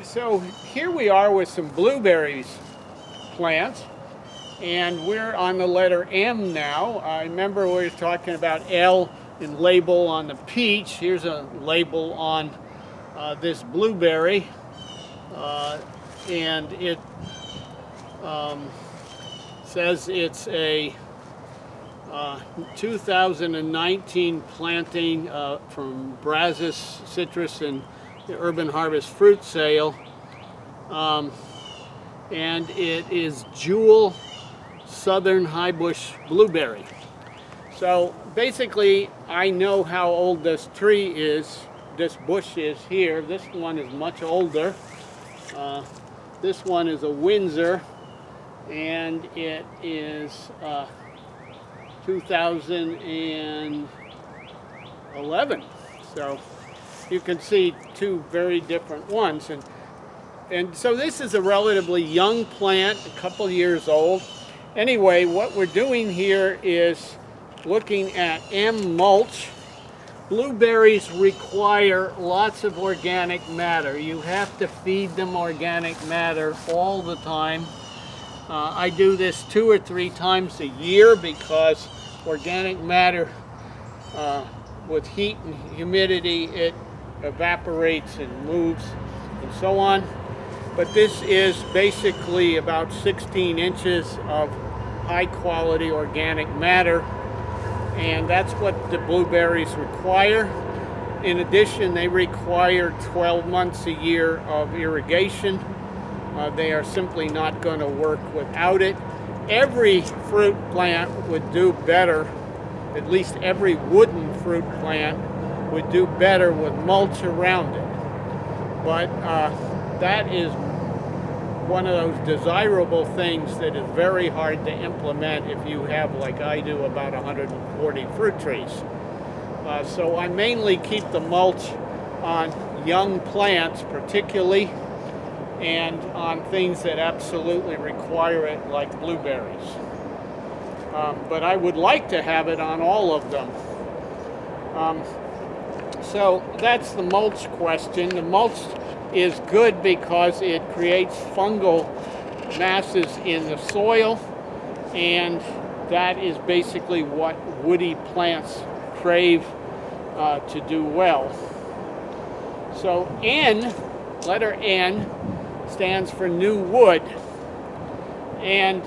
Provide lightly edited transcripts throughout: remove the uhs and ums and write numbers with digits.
So here we are with some blueberries plants, and we're on the letter M now. I remember we were talking about L and label on the peach. Here's a label on this blueberry, and it says it's a 2019 planting from Brazos Citrus and the Urban Harvest Fruit Sale, and it is Jewel Southern High Bush Blueberry. So basically, I know how old this tree is, this bush is here. This one is much older. This one is a Windsor, and it is 2011. So you can see two very different ones. And so this is a relatively young plant, a couple years old. Anyway, what we're doing here is looking at mulch. Blueberries require lots of organic matter. You have to feed them organic matter all the time. I do this 2 or 3 times a year because organic matter, with heat and humidity, it evaporates and moves and so on. But this is basically about 16 inches of high quality organic matter, and that's what the blueberries require. In addition, they require 12 months a year of irrigation. They are simply not going to work without it. Every fruit plant would do better, at least every wooden fruit plant would do better with mulch around it. But that is one of those desirable things that is very hard to implement if you have, like I do, about 140 fruit trees. So I mainly keep the mulch on young plants particularly, and on things that absolutely require it, like blueberries. But I would like to have it on all of them. So that's the mulch question. The mulch is good because it creates fungal masses in the soil, and that is basically what woody plants crave to do well. So N, letter N, stands for new wood, and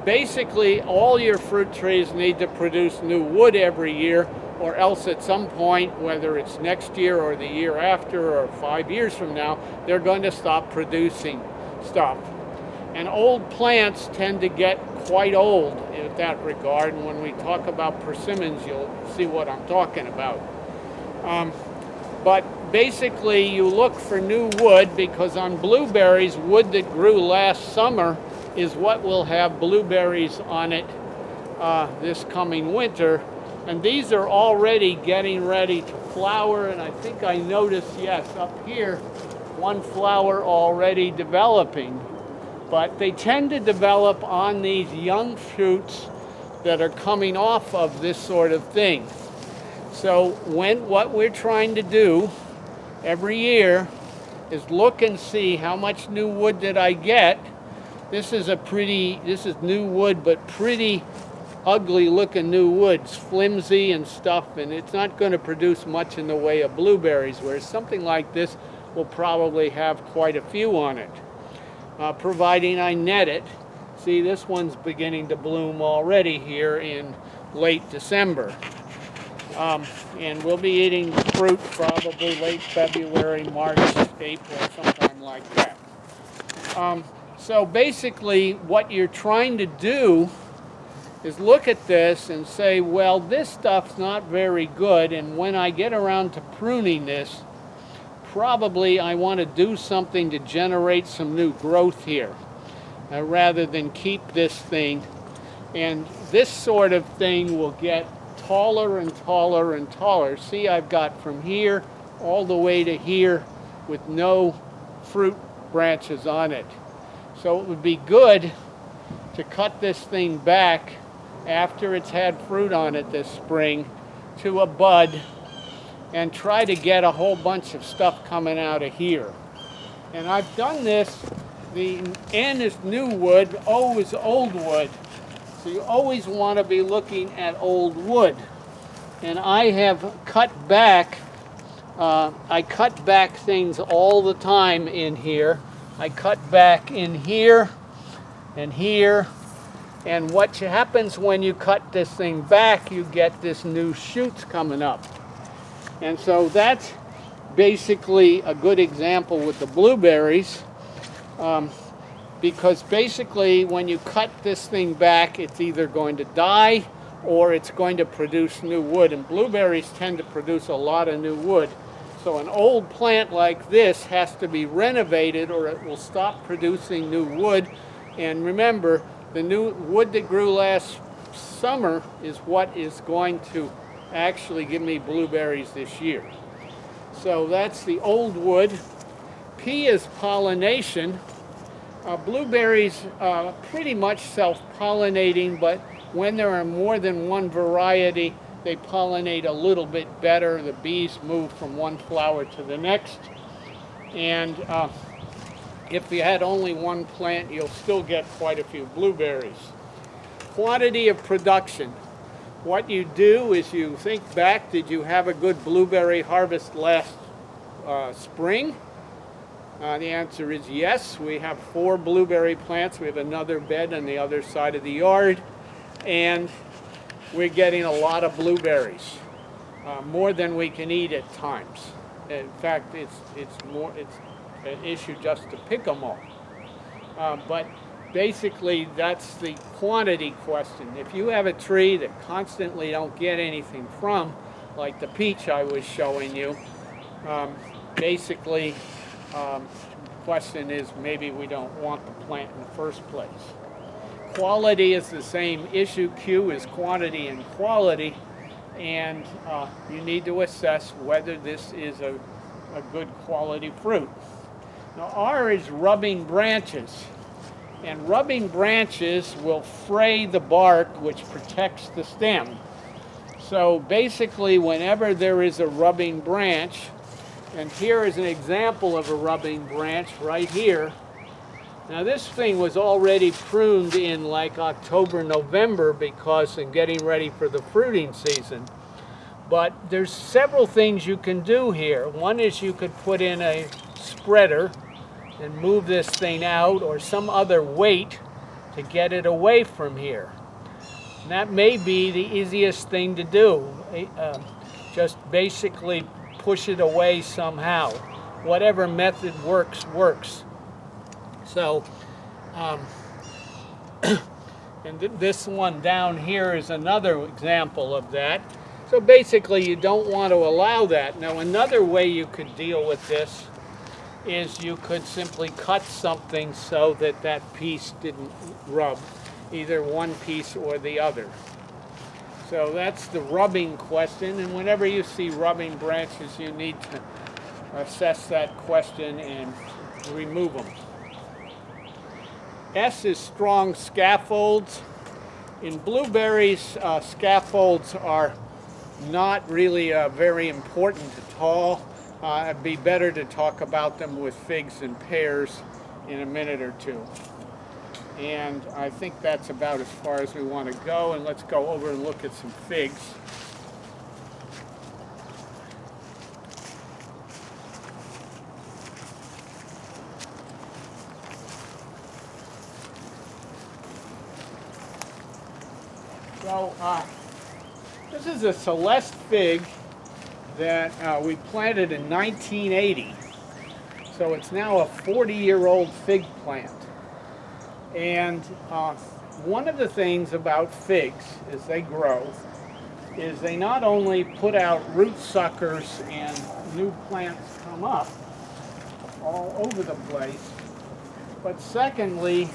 basically all your fruit trees need to produce new wood every year, or else at some point, whether it's next year or the year after or 5 years from now, they're going to stop producing stuff. And old plants tend to get quite old in that regard, and when we talk about persimmons, you'll see what I'm talking about. But basically, you look for new wood because on blueberries, wood that grew last summer is what will have blueberries on it this coming winter. And these are already getting ready to flower, and I think I noticed, yes, up here, one flower already developing. But they tend to develop on these young fruits that are coming off of this sort of thing. So what we're trying to do every year is look and see how much new wood did I get. This is new wood, but pretty ugly looking new wood. It's flimsy and stuff, and it's not going to produce much in the way of blueberries, whereas something like this will probably have quite a few on it, providing I net it. See, this one's beginning to bloom already here in late December. And we'll be eating fruit probably late February, March, April, sometime like that. So basically what you're trying to do is look at this and say, well, this stuff's not very good, and when I get around to pruning this, probably I want to do something to generate some new growth here, rather than keep this thing. And this sort of thing will get taller and taller and taller. See, I've got from here all the way to here with no fruit branches on it. So it would be good to cut this thing back after it's had fruit on it this spring to a bud, and try to get a whole bunch of stuff coming out of here. And I've done this. The N is new wood, O is old wood. So you always want to be looking at old wood. And I have cut back, I cut back things all the time in here. I cut back in here and here. And what happens when you cut this thing back, you get this new shoots coming up. And so that's basically a good example with the blueberries, because basically when you cut this thing back, it's either going to die or it's going to produce new wood. And blueberries tend to produce a lot of new wood. So an old plant like this has to be renovated or it will stop producing new wood. And remember, the new wood that grew last summer is what is going to actually give me blueberries this year. So that's the old wood. P is pollination. Blueberries pretty much self-pollinating, but when there are more than one variety, they pollinate a little bit better. The bees move from one flower to the next. And if you had only one plant, you'll still get quite a few blueberries. Quantity of production. What you do is you think back, did you have a good blueberry harvest last spring? The answer is yes. We have 4 blueberry plants. We have another bed on the other side of the yard. And we're getting a lot of blueberries, more than we can eat at times. In fact, it's an issue just to pick them all. But basically, that's the quantity question. If you have a tree that constantly don't get anything from, like the peach I was showing you, basically, the question is maybe we don't want the plant in the first place. Quality is the same issue. Q is quantity and quality, and you need to assess whether this is a good quality fruit. Now R is rubbing branches, and rubbing branches will fray the bark, which protects the stem. So basically, whenever there is a rubbing branch, and here is an example of a rubbing branch right here. Now this thing was already pruned in like October, November because I'm getting ready for the fruiting season. But there's several things you can do here. One is you could put in a spreader and move this thing out, or some other weight to get it away from here. And that may be the easiest thing to do. Just basically push it away somehow. Whatever method works, works. So, and this one down here is another example of that. So basically you don't want to allow that. Now another way you could deal with this is you could simply cut something so that that piece didn't rub, either one piece or the other. So that's the rubbing question, and whenever you see rubbing branches, you need to assess that question and remove them. S is strong scaffolds. In blueberries, scaffolds are not really very important at all. It'd be better to talk about them with figs and pears in a minute or two. And I think that's about as far as we want to go. And let's go over and look at some figs. So this is a Celeste fig that we planted in 1980. So it's now a 40-year-old fig plant. And one of the things about figs as they grow is they not only put out root suckers and new plants come up all over the place, but secondly,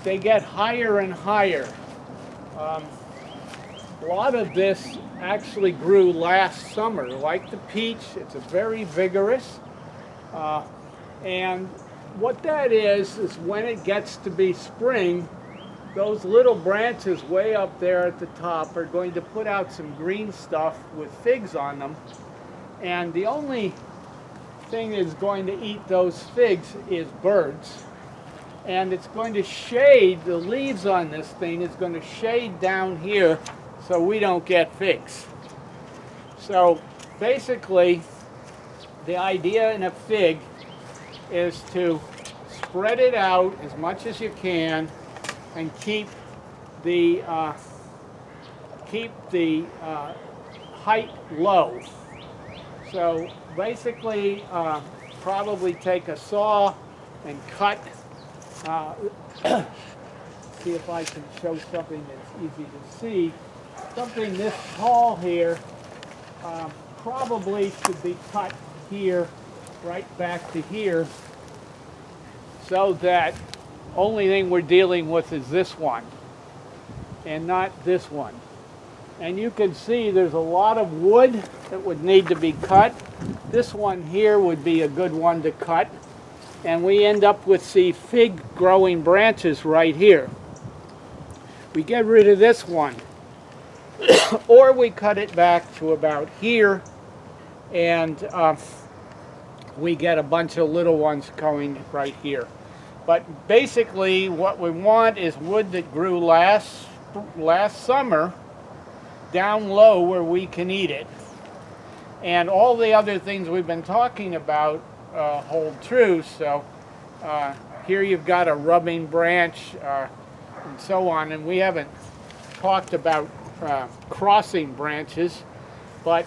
they get higher and higher. A lot of this actually grew last summer. Like the peach, it's a very vigorous. And what that is when it gets to be spring, those little branches way up there at the top are going to put out some green stuff with figs on them. And the only thing that's going to eat those figs is birds. And it's going to shade, the leaves on this thing is going to shade down here so we don't get figs. So basically, the idea in a fig is to spread it out as much as you can and keep the height low. So basically, probably take a saw and cut. See if I can show something that's easy to see. Something this tall here probably should be cut here, right back to here, so that only thing we're dealing with is this one and not this one. And you can see there's a lot of wood that would need to be cut. This one here would be a good one to cut. And we end up with, see, fig growing branches right here. We get rid of this one. Or we cut it back to about here, and we get a bunch of little ones going right here. But basically what we want is wood that grew last summer down low where we can eat it. And all the other things we've been talking about hold true. So here you've got a rubbing branch and so on. And we haven't talked about crossing branches, but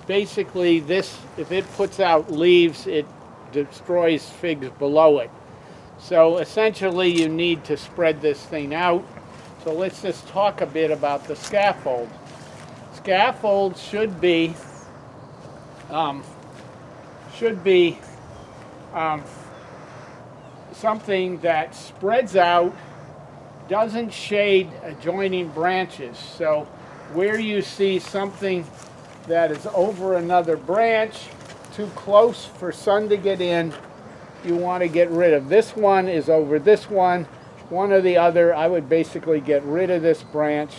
basically this, if it puts out leaves, it destroys figs below it. So essentially you need to spread this thing out. So let's just talk a bit about the scaffold. Scaffold should be something that spreads out, doesn't shade adjoining branches. So where you see something that is over another branch, too close for sun to get in, you want to get rid of. This one is over this one or the other. I would basically get rid of this branch.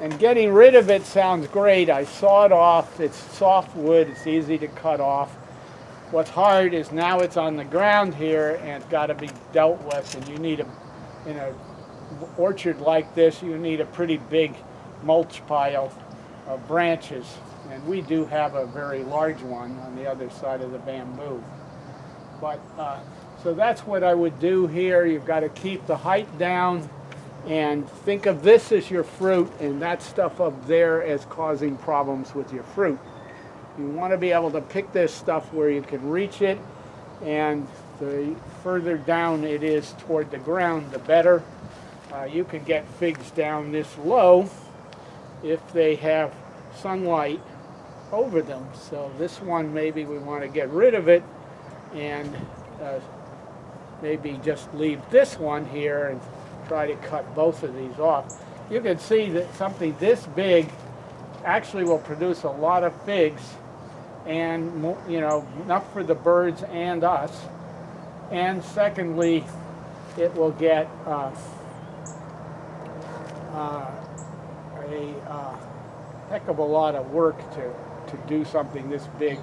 And getting rid of it sounds great. I saw it off. It's soft wood. It's easy to cut off. What's hard is now it's on the ground here and it's got to be dealt with. And you need in an orchard like this, you need a pretty big mulch pile of branches. And we do have a very large one on the other side of the bamboo. But so that's what I would do here. You've got to keep the height down and think of this as your fruit and that stuff up there as causing problems with your fruit. You want to be able to pick this stuff where you can reach it, and the further down it is toward the ground, the better. You can get figs down this low if they have sunlight over them. So this one, maybe we want to get rid of it and maybe just leave this one here and try to cut both of these off. You can see that something this big actually will produce a lot of figs, and enough for the birds and us. And secondly, it will get a heck of a lot of work to do something this big.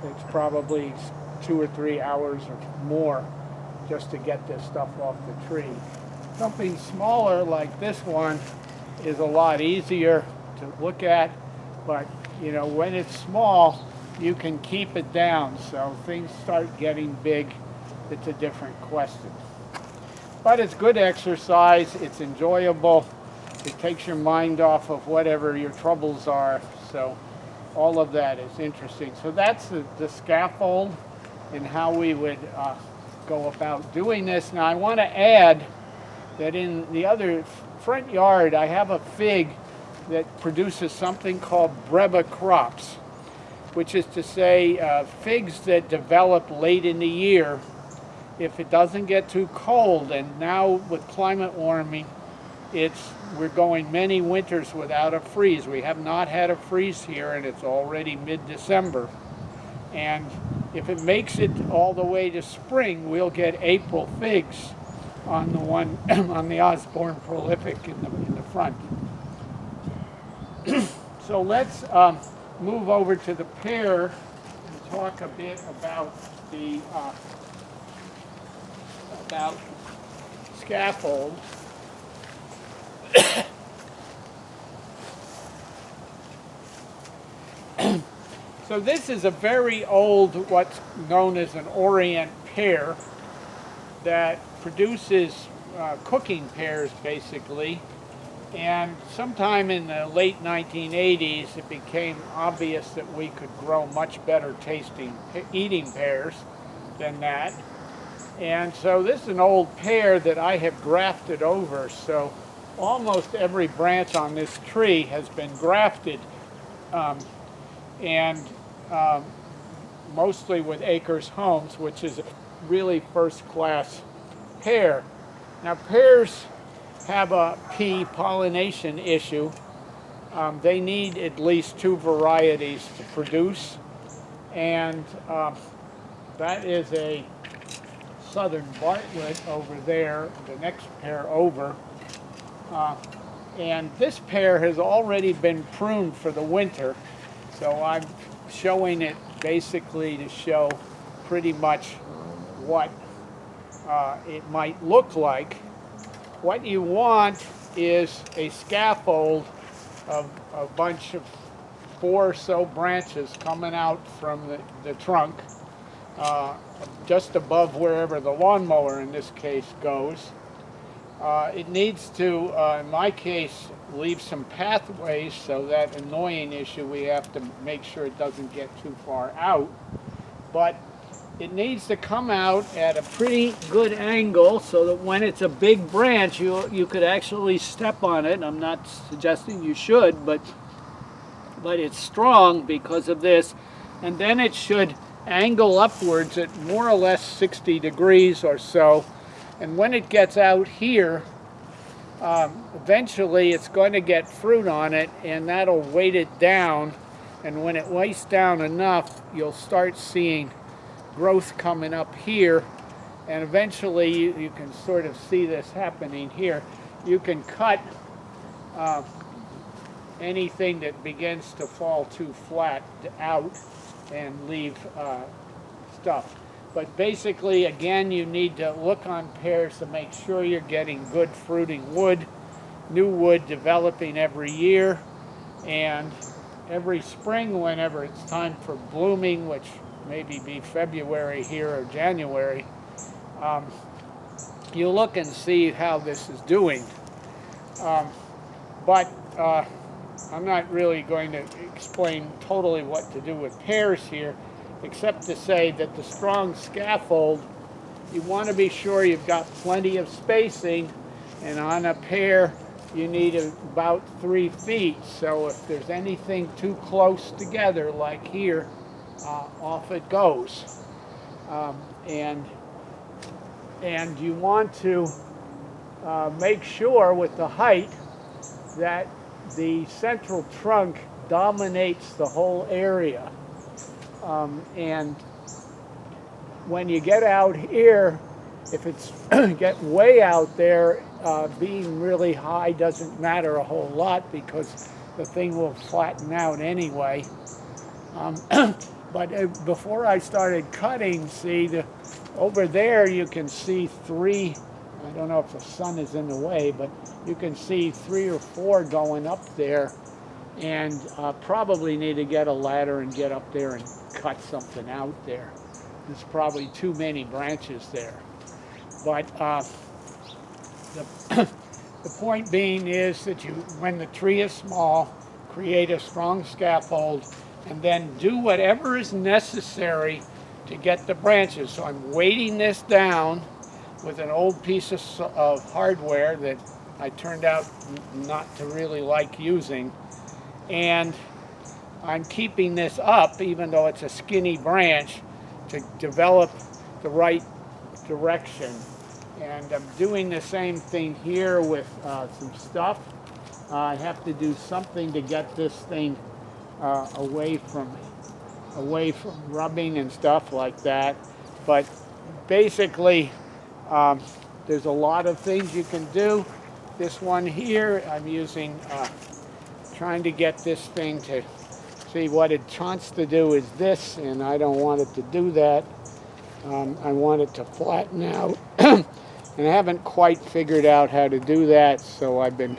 It's probably 2 or 3 hours or more just to get this stuff off the tree. Something smaller like this one is a lot easier to look at, but when it's small, you can keep it down. So things start getting big, it's a different question. But it's good exercise, it's enjoyable, it takes your mind off of whatever your troubles are. So all of that is interesting. So that's the scaffold and how we would go about doing this. Now I want to add that in the other front yard, I have a fig that produces something called breva crops, which is to say figs that develop late in the year if it doesn't get too cold. And now with climate warming, we're going many winters without a freeze. We have not had a freeze here, and it's already mid-December. And if it makes it all the way to spring, we'll get April figs. on the one on the Osborne prolific in the front. So let's move over to the pear and talk a bit about the about scaffold. So this is a very old, what's known as an Orient pear, that produces cooking pears basically. And sometime in the late 1980s, it became obvious that we could grow much better tasting eating pears than that. And so this is an old pear that I have grafted over. So almost every branch on this tree has been grafted, and mostly with Acres Homes, which is a really first-class pear. Now pears have a pea pollination issue. They need at least 2 varieties to produce, and that is a Southern Bartlett over there, the next pear over. And this pear has already been pruned for the winter, so I'm showing it basically to show pretty much what it might look like. What you want is a scaffold of a bunch of 4 or so branches coming out from the trunk, just above wherever the lawnmower in this case goes. It needs to, in my case, leave some pathways, so that annoying issue we have to make sure it doesn't get too far out. But it needs to come out at a pretty good angle so that when it's a big branch, you could actually step on it. I'm not suggesting you should, but it's strong because of this. And then it should angle upwards at more or less 60 degrees or so. And when it gets out here, eventually it's going to get fruit on it, and that'll weight it down. And when it weights down enough, you'll start seeing growth coming up here, and eventually you can sort of see this happening here. You can cut anything that begins to fall too flat out and leave stuff. But basically, again, you need to look on pears to make sure you're getting good fruiting wood, new wood developing every year, and every spring whenever it's time for blooming, which maybe be February here or January, you look and see how this is doing. But I'm not really going to explain totally what to do with pears here, except to say that the strong scaffold, you want to be sure you've got plenty of spacing, and on a pear you need about 3 feet. So if there's anything too close together, like here, off it goes. And you want to make sure with the height that the central trunk dominates the whole area. And when you get out here, if it's get way out there, being really high doesn't matter a whole lot because the thing will flatten out anyway. But before I started cutting, see, over there you can see 3, I don't know if the sun is in the way, but you can see 3 or 4 going up there, and probably need to get a ladder and get up there and cut something out there. There's probably too many branches there. But the point being is that when the tree is small, create a strong scaffold, and then do whatever is necessary to get the branches. So I'm weighting this down with an old piece of hardware that I turned out not to really like using, and I'm keeping this up even though it's a skinny branch to develop the right direction. And I'm doing the same thing here with some stuff. I have to do something to get this thing away from rubbing and stuff like that. But basically, There's a lot of things you can do. This one here, I'm using, trying to get this thing to see what it wants to do is this, and I don't want it to do that. I want it to flatten out, and I haven't quite figured out how to do that, so I've been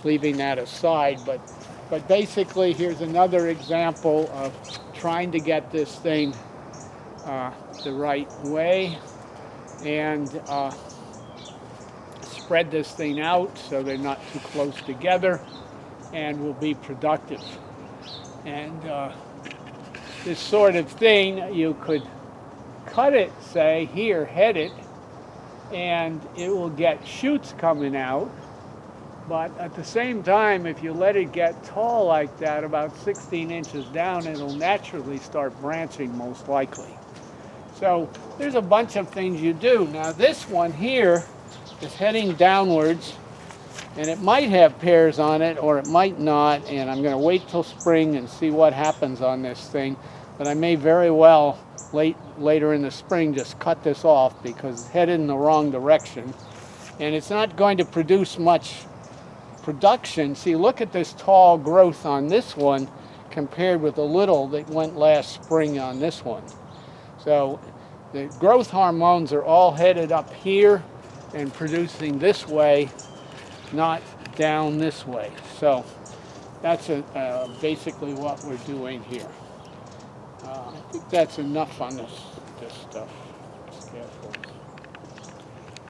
leaving that aside. But basically, here's another example of trying to get this thing the right way, and spread this thing out so they're not too close together and will be productive. And this sort of thing, you could cut it, say, here, head it, and it will get shoots coming out. But at the same time, if you let it get tall like that, about 16 inches down, it'll naturally start branching most likely. So there's a bunch of things you do. Now this one here is heading downwards, and it might have pears on it or it might not, and I'm going to wait till spring and see what happens on this thing. But I may very well later in the spring just cut this off because it's headed in the wrong direction, and it's not going to produce much production. See, look at this tall growth on this one compared with the little that went last spring on this one. So the growth hormones are all headed up here and producing this way, not down this way. So that's basically what we're doing here. I think that's enough on this stuff. Just careful.